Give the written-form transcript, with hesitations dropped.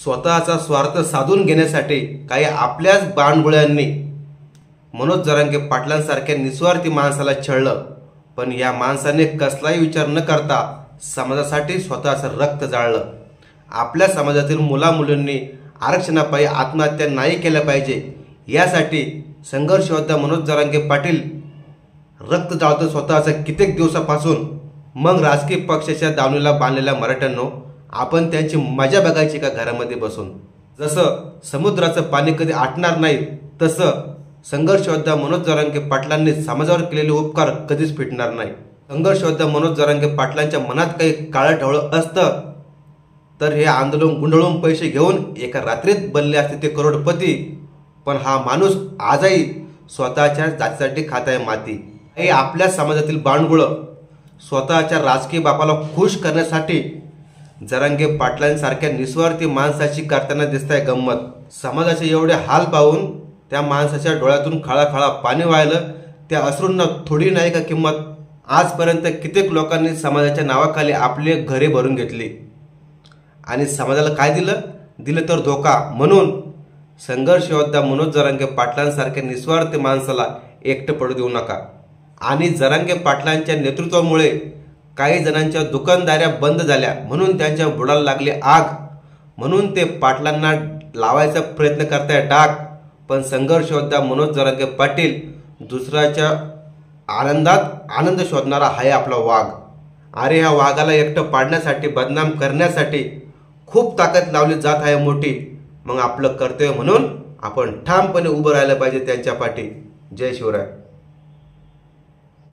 स्वतःचा स्वार्थ साधून घेण्यासाठी काही आपल्याच बाणगुळ्यांनी मनोज जरांगे पाटलांसारख्या निस्वार्थी माणसाला छळलं, पण या माणसाने कसलाही विचार न करता समाजासाठी स्वतःचं रक्त जाळलं। आपल्या समाजातील मुलामुलींनी आरक्षणापायी आत्महत्या नाही केल्या पाहिजे यासाठी संघर्ष योद्धा मनोज जरांगे पाटील रक्त जाळतो स्वतःचं कित्येक दिवसापासून। मग राजकीय पक्षाच्या दावणीला बांधलेल्या मराठ्यांनो, आपण त्यांची मजा बघायची का घरामध्ये बसून? जसं समुद्राचं पाणी कधी आटणार नाही, तसं संघर्ष योद्धा मनोज जरांगे पाटलांनी समाजावर केलेले उपकार कधीच फिटणार नाही। संघर्ष योद्धा मनोज जरांगे पाटलांच्या मनात काही काळं ढवळं असतं तर हे आंदोलन गुंडळून पैसे घेऊन एका रात्रीत बनले असते ते करोडपती, पण हा माणूस आजही स्वतःच्या जातीसाठी खात आहे माती। हे आपल्या समाजातील बाणगुळं स्वतःच्या राजकीय बापाला खुश करण्यासाठी जरांगे पाटलांसारख्या निस्वार्थी माणसाची करताना दिसताय गंमत। समाजाचे एवढे हाल पाहून त्या माणसाच्या डोळ्यातून खळाखळा पाणी वाहिलं, त्या अश्रूंना थोडी नाही का किंमत? आजपर्यंत कित्येक लोकांनी समाजाच्या नावाखाली आपले घरे भरून घेतली आणि समाजाला काय दिलं तर धोका। म्हणून संघर्ष योद्धा मनोज जरांगे पाटलांसारख्या निस्वार्थी माणसाला एकटं पडू देऊ नका। आणि जरांगे पाटलांच्या नेतृत्वामुळे काही जणांच्या दुकानदाऱ्या बंद झाल्या म्हणून त्यांच्या बुडाला लागली आग, म्हणून ते पाटलांना लावायचा प्रयत्न करताय डाग। पण संघर्ष योद्धा मनोज जरांगे पाटील दुसऱ्याच्या आनंदात आनंद शोधणारा आहे आपला वाघ। अरे ह्या वाघाला एकटं पाडण्यासाठी, बदनाम करण्यासाठी खूप ताकद लावली जात आहे मोठी। मग आपलं कर्तव्य म्हणून आपण ठामपणे उभं राहायला पाहिजे त्यांच्या पाठी। जय शिवराय।